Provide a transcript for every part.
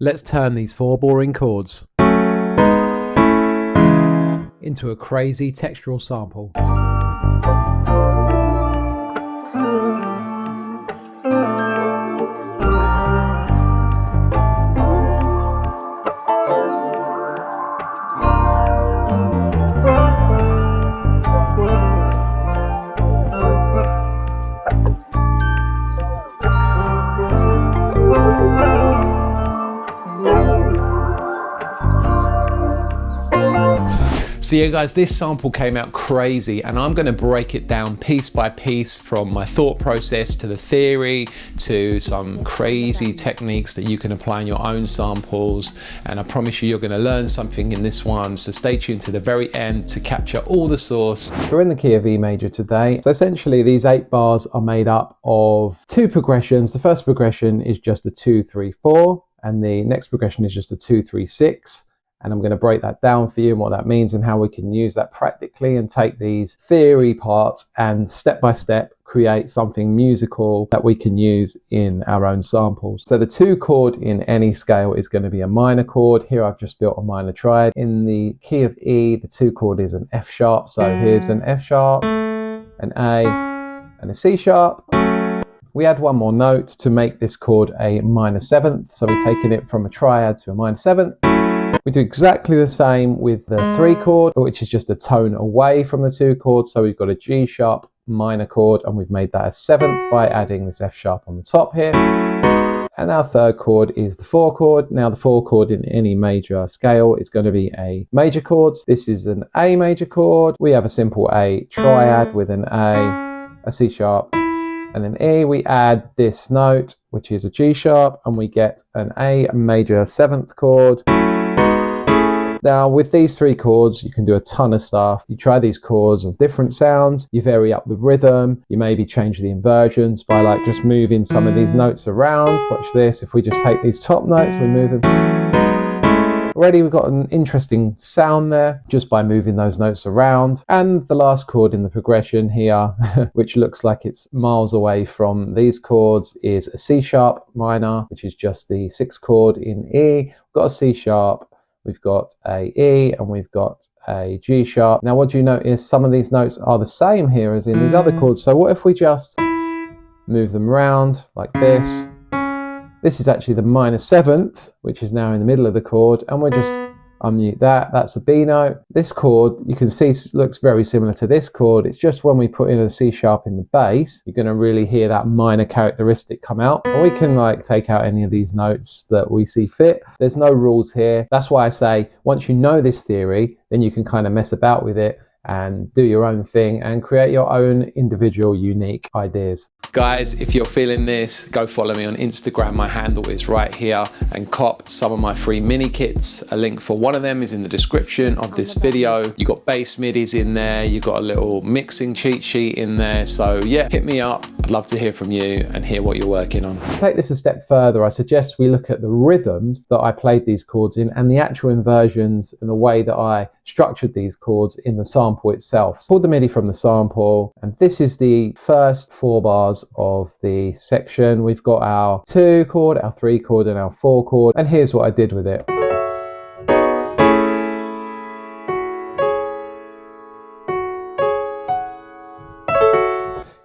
Let's turn these four boring chords into a crazy textural sample. So yeah guys, this sample came out crazy and I'm going to break it down piece by piece from my thought process to the theory to some crazy techniques that you can apply in your own samples, and I promise you're going to learn something in this one, so stay tuned to the very end to capture all the sauce. We're in the key of E major today. So essentially these 8 bars are made up of 2 progressions. The first progression is just a 2, 3, 4 and the next progression is just a 2, 3, 6. And I'm going to break that down for you and what that means and how we can use that practically and take these theory parts and step by step create something musical that we can use in our own samples. So the 2 chord in any scale is going to be a minor chord. Here I've just built a minor triad. In the key of E, the 2 chord is an F sharp. So here's an F sharp, an A, and a C sharp. We add one more note to make this chord a minor 7th. So we're taking it from a triad to a minor 7th. We do exactly the same with the 3 chord, which is just a tone away from the 2 chords. So we've got a G sharp minor chord and we've made that a 7th by adding this F sharp on the top here. And our 3rd chord is the 4 chord. Now the 4 chord in any major scale is going to be a major chord. This is an A major chord. We have a simple A triad with an A C sharp, and an E. We add this note, which is a G sharp, and we get an A major 7th chord. Now with these 3 chords you can do a ton of stuff. You try these chords on different sounds, you vary up the rhythm, you maybe change the inversions by like just moving some of these notes around. Watch this, if we just take these top notes, we move them. Already we've got an interesting sound there just by moving those notes around. And the last chord in the progression here, which looks like it's miles away from these chords, is a C sharp minor, which is just the 6th chord in E. We've got a C sharp, we've got a E, and we've got a G sharp. Now what do you notice? Some of these notes are the same here as in these other chords. So what if we just move them around like this? This is actually the minor 7th, which is now in the middle of the chord, and we'll just unmute that. That's a B note. This chord, you can see, looks very similar to this chord. It's just when we put in a C sharp in the bass, you're going to really hear that minor characteristic come out. And we can like take out any of these notes that we see fit. There's no rules here. That's why I say once you know this theory, then you can kind of mess about with it and do your own thing and create your own individual unique ideas. Guys, if you're feeling this, go follow me on Instagram. My handle is right here, and cop some of my free mini kits. A link for one of them is in the description of this video. You got bass midis in there, you got a little mixing cheat sheet in there. So yeah, hit me up. I'd love to hear from you and hear what you're working on. To take this a step further, I suggest we look at the rhythms that I played these chords in and the actual inversions and the way that I structured these chords in the sample itself. So pulled the MIDI from the sample, and this is the first 4 bars of the section. We've got our 2 chord, our 3 chord, and our 4 chord, and here's what I did with it.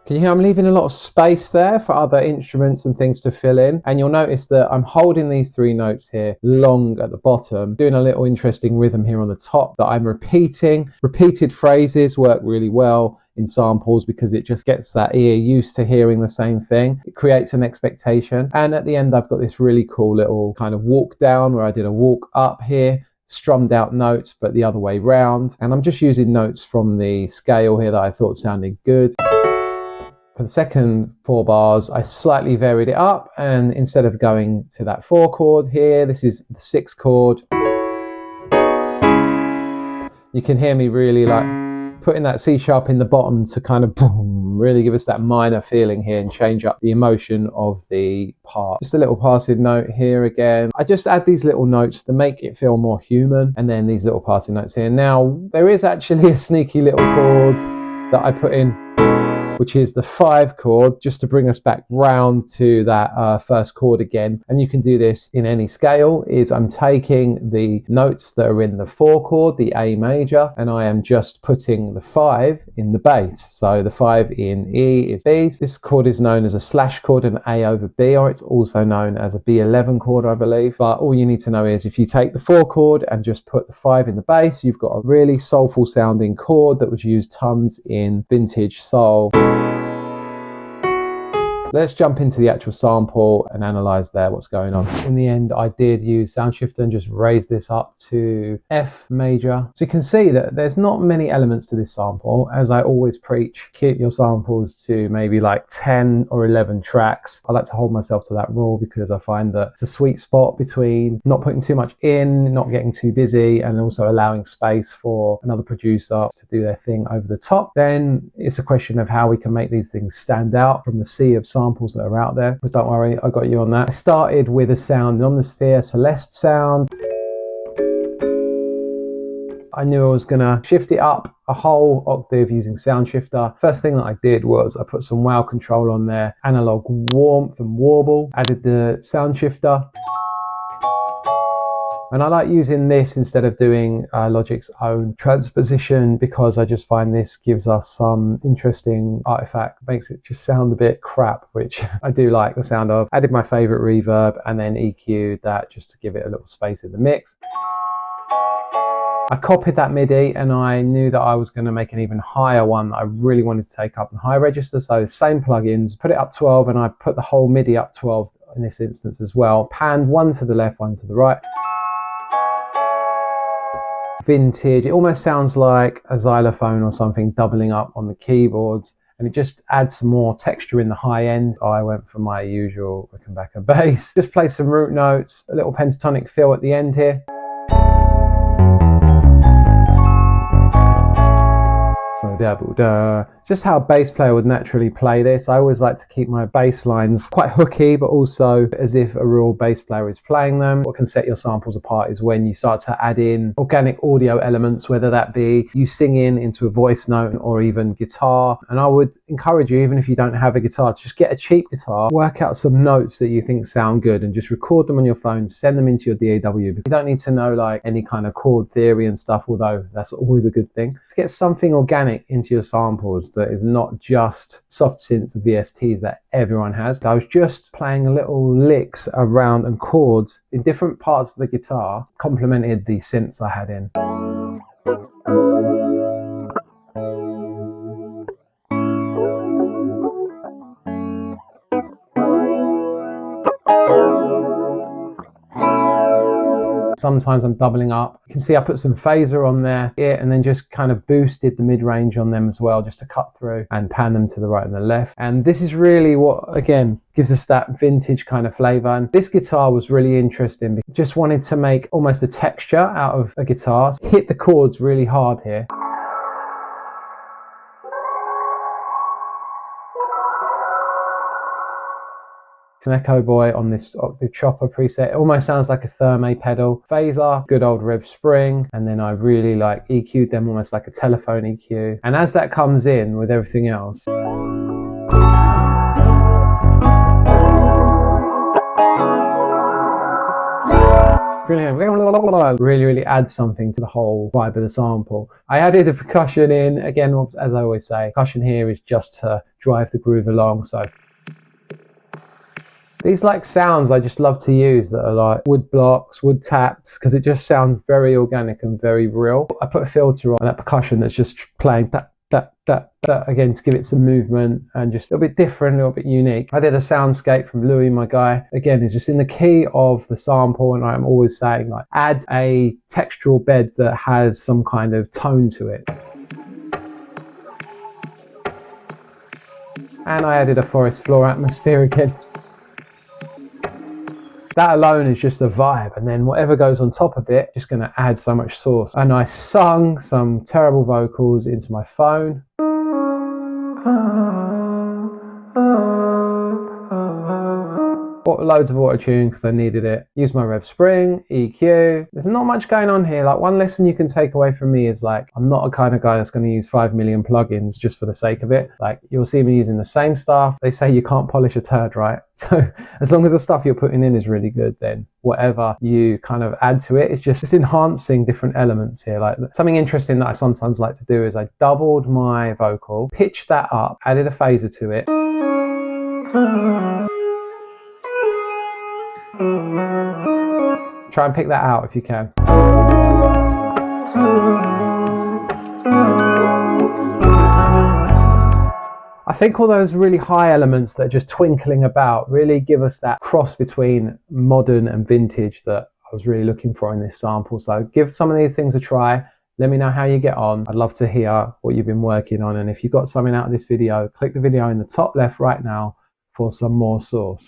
Can you hear I'm leaving a lot of space there for other instruments and things to fill in? And you'll notice that I'm holding these 3 notes here long at the bottom, doing a little interesting rhythm here on the top that I'm repeating. Repeated phrases work really well in samples because it just gets that ear used to hearing the same thing. It creates an expectation. And at the end, I've got this really cool little kind of walk down where I did a walk up here, strummed out notes, but the other way round. And I'm just using notes from the scale here that I thought sounded good. For the second 4 bars, I slightly varied it up, and instead of going to that 4 chord here, this is the 6 chord. You can hear me really like putting that C sharp in the bottom to kind of boom, really give us that minor feeling here and change up the emotion of the part. Just a little passing note here again. I just add these little notes to make it feel more human, and then these little passing notes here. Now, there is actually a sneaky little chord that I put in which is the 5 chord, just to bring us back round to that first chord again. And you can do this in any scale. Is I'm taking the notes that are in the 4 chord, the A major, and I am just putting the 5 in the bass. So the 5 in E is B. This chord is known as a slash chord, an A over B, or it's also known as a B11 chord, I believe. But all you need to know is if you take the 4 chord and just put the 5 in the bass, you've got a really soulful sounding chord that was used tons in vintage soul. Let's jump into the actual sample and analyze there what's going on. In the end, I did use sound shifter and just raise this up to F major. So you can see that there's not many elements to this sample. As I always preach, keep your samples to maybe like 10 or 11 tracks. I like to hold myself to that rule because I find that it's a sweet spot between not putting too much in, not getting too busy, and also allowing space for another producer to do their thing over the top. Then it's a question of how we can make these things stand out from the sea of samples that are out there. But don't worry, I got you on that. I started with a sound, an Omnisphere Celeste sound. I knew I was gonna shift it up a whole octave using sound shifter. First thing that I did was I put some wow control on there, analog warmth and warble, added the sound shifter. And I like using this instead of doing Logic's own transposition because I just find this gives us some interesting artifacts, makes it just sound a bit crap, which I do like the sound of. Added my favorite reverb and then EQ'd that just to give it a little space in the mix. I copied that MIDI and I knew that I was going to make an even higher one that I really wanted to take up in high register. So the same plugins, put it up 12 and I put the whole MIDI up 12 in this instance as well. Panned one to the left, one to the right. Vintage, it almost sounds like a xylophone or something doubling up on the keyboards, and it just adds some more texture in the high end. I went for my usual Rickenbacker bass. Just play some root notes, a little pentatonic fill at the end here. Just how a bass player would naturally play this. I always like to keep my bass lines quite hooky, but also as if a real bass player is playing them. What can set your samples apart is when you start to add in organic audio elements, whether that be you singing into a voice note or even guitar. And I would encourage you, even if you don't have a guitar, to just get a cheap guitar, work out some notes that you think sound good and just record them on your phone, send them into your DAW. You don't need to know like any kind of chord theory and stuff, although that's always a good thing. To get something organic into your samples that is not just soft synths and VSTs that everyone has. I was just playing little licks around and chords in different parts of the guitar, complemented the synths I had in. Sometimes I'm doubling up. You can see I put some phaser on there and then just kind of boosted the mid-range on them as well, just to cut through and pan them to the right and the left. And this is really what, again, gives us that vintage kind of flavor. And this guitar was really interesting. Just wanted to make almost a texture out of a guitar. Hit the chords really hard here. An Echo Boy on this octave chopper preset. It almost sounds like a Therme pedal. Phaser, good old Rev Spring, and then I really like EQ'd them almost like a telephone EQ. And as that comes in with everything else, really adds something to the whole vibe of the sample. I added the percussion in, again, as I always say, percussion here is just to drive the groove along. So these like sounds I just love to use that are like wood blocks, wood taps, because it just sounds very organic and very real. I put a filter on that percussion that's just playing that again to give it some movement and just a little bit different, a little bit unique. I did a soundscape from Louis, my guy. Again, it's just in the key of the sample, and I'm always saying like add a textural bed that has some kind of tone to it. And I added a forest floor atmosphere again. That alone is just a vibe, and then whatever goes on top of it, just gonna add so much sauce. And I sung some terrible vocals into my phone. What loads of auto tune because I needed it. Use my rev spring, EQ. There's not much going on here. Like, one lesson you can take away from me is, like, I'm not a kind of guy that's going to use 5 million plugins just for the sake of it. Like, you'll see me using the same stuff. They say you can't polish a turd, right? So as long as the stuff you're putting in is really good, then whatever you kind of add to it, it's just enhancing different elements here. Like, something interesting that I sometimes like to do is I doubled my vocal, pitched that up, added a phaser to it. Try and pick that out if you can. I think all those really high elements that are just twinkling about really give us that cross between modern and vintage that I was really looking for in this sample. So give some of these things a try. Let me know how you get on. I'd love to hear what you've been working on. And if you got something out of this video, click the video in the top left right now for some more source.